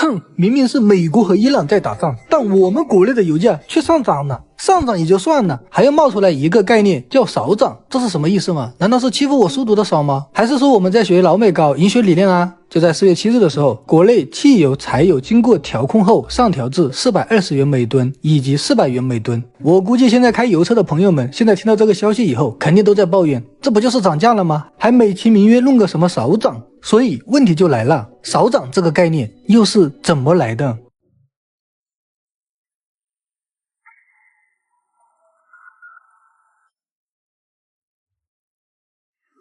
哼，明明是美国和伊朗在打仗，但我们国内的油价却上涨了。上涨也就算了，还要冒出来一个概念叫少涨，这是什么意思吗？难道是欺负我书读的少吗？还是说我们在学老美搞银学理念啊？就在4月7日的时候，国内汽油、柴油经过调控后上调至420元每吨以及400元每吨。我估计现在开油车的朋友们现在听到这个消息以后，肯定都在抱怨，这不就是涨价了吗？还美其名曰弄个什么少涨。所以问题就来了，少涨这个概念又是怎么来的？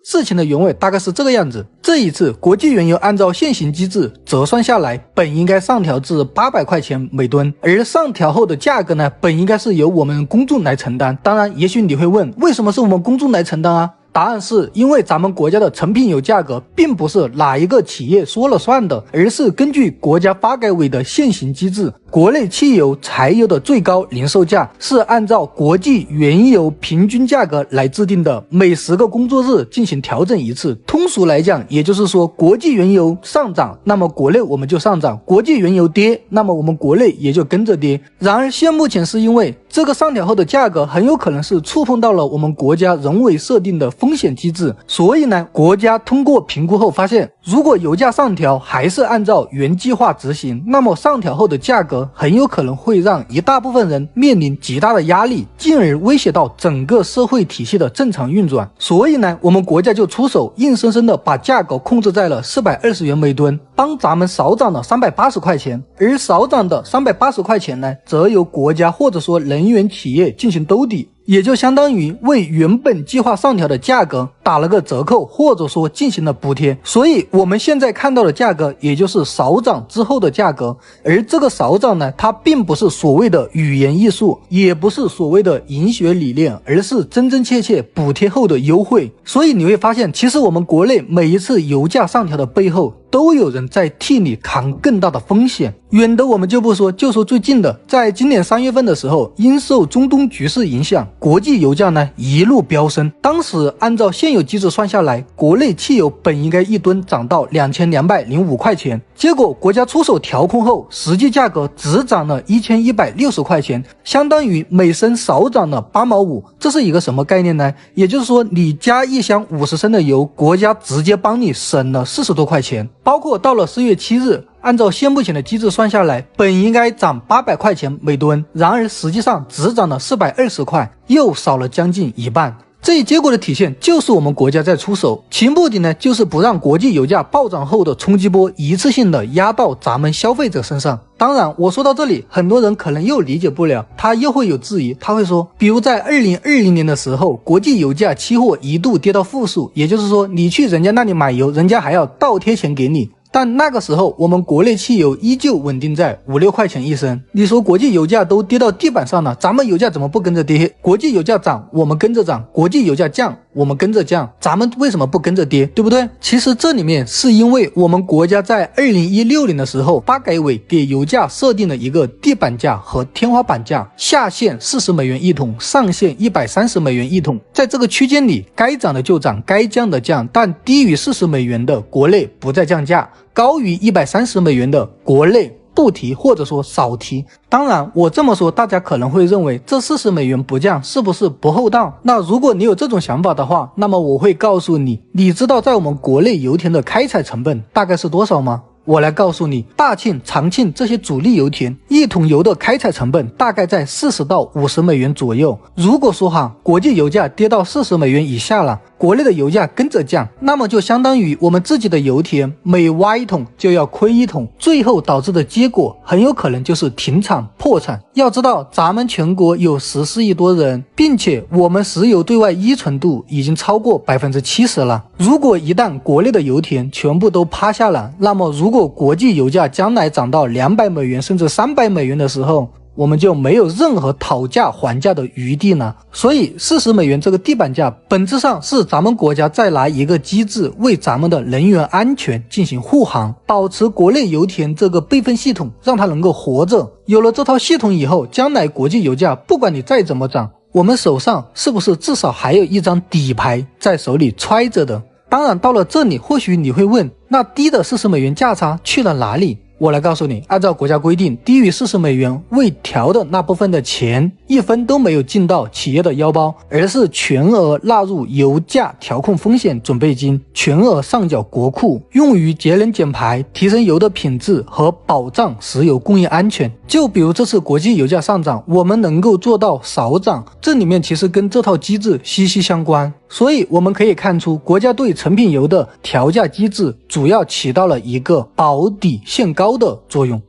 事情的原委大概是这个样子，这一次国际原油按照现行机制折算下来，本应该上调至800块钱每吨，而上调后的价格呢，本应该是由我们公众来承担。当然，也许你会问，为什么是我们公众来承担啊？答案是因为咱们国家的成品油价格并不是哪一个企业说了算的，而是根据国家发改委的现行机制，国内汽油、柴油的最高零售价是按照国际原油平均价格来制定的，每10个工作日进行调整一次。通俗来讲，也就是说国际原油上涨，那么国内我们就上涨；国际原油跌，那么我们国内也就跟着跌。然而现目前是因为这个上调后的价格很有可能是触碰到了我们国家人为设定的风险机制，所以呢，国家通过评估后发现，如果油价上调还是按照原计划执行，那么上调后的价格很有可能会让一大部分人面临极大的压力，进而威胁到整个社会体系的正常运转。所以呢，我们国家就出手，硬生生的把价格控制在了420元每吨，帮咱们少涨了380块钱，而少涨的380块钱呢，则由国家或者说能源企业进行兜底，也就相当于为原本计划上调的价格打了个折扣，或者说进行了补贴。所以我们现在看到的价格也就是少涨之后的价格，而这个少涨呢，它并不是所谓的语言艺术，也不是所谓的银学理念，而是真真切切补贴后的优惠。所以你会发现，其实我们国内每一次油价上调的背后，都有人在替你扛更大的风险。远的我们就不说，就说最近的，在今年3月份的时候，因受中东局势影响，国际油价呢一路飙升。当时按照现有机制算下来，国内汽油本应该1吨涨到2205块钱，结果国家出手调控后，实际价格只涨了1160块钱，相当于每升少涨了8毛5。这是一个什么概念呢？也就是说，你加一箱50升的油，国家直接帮你省了40多块钱。包括到了4月7日，按照现目前的机制算下来，本应该涨800块钱每吨，然而实际上只涨了420块，又少了将近一半。这一结果的体现就是我们国家在出手，其目的呢，就是不让国际油价暴涨后的冲击波一次性的压到咱们消费者身上。当然，我说到这里，很多人可能又理解不了，他又会有质疑，他会说，比如在2020年的时候，国际油价期货一度跌到负数，也就是说，你去人家那里买油，人家还要倒贴钱给你。但那个时候我们国内汽油依旧稳定在5-6块钱一升，你说国际油价都跌到地板上了，咱们油价怎么不跟着跌？国际油价涨我们跟着涨，国际油价降我们跟着降，咱们为什么不跟着跌，对不对？其实这里面是因为我们国家在2016年的时候，发改委给油价设定了一个地板价和天花板价，下限40美元一桶，上限130美元一桶，在这个区间里该涨的就涨，该降的降，但低于40美元的国内不再降价，高于130美元的国内不提或者说少提。当然我这么说大家可能会认为这40美元不降是不是不厚道？那如果你有这种想法的话，那么我会告诉你，你知道在我们国内油田的开采成本大概是多少吗？我来告诉你，大庆、长庆这些主力油田一桶油的开采成本大概在40到50美元左右。如果说国际油价跌到40美元以下了，国内的油价跟着降，那么就相当于我们自己的油田每挖一桶就要亏一桶，最后导致的结果很有可能就是停产破产。要知道咱们全国有14亿多人，并且我们石油对外依存度已经超过70%了。如果一旦国内的油田全部都趴下了，那么如果国际油价将来涨到200美元甚至300美元的时候，我们就没有任何讨价还价的余地了。所以40美元这个地板价本质上是咱们国家再来一个机制，为咱们的能源安全进行护航，保持国内油田这个备份系统，让它能够活着。有了这套系统以后，将来国际油价不管你再怎么涨，我们手上是不是至少还有一张底牌在手里揣着的？当然到了这里，或许你会问，那低的40美元价差去了哪里？我来告诉你，按照国家规定，低于40美元未调的那部分的钱，1分都没有进到企业的腰包，而是全额纳入油价调控风险准备金，全额上缴国库，用于节能减排、提升油的品质和保障石油供应安全。就比如这次国际油价上涨，我们能够做到少涨，这里面其实跟这套机制息息相关。所以我们可以看出，国家对成品油的调价机制主要起到了一个保底限高的作用。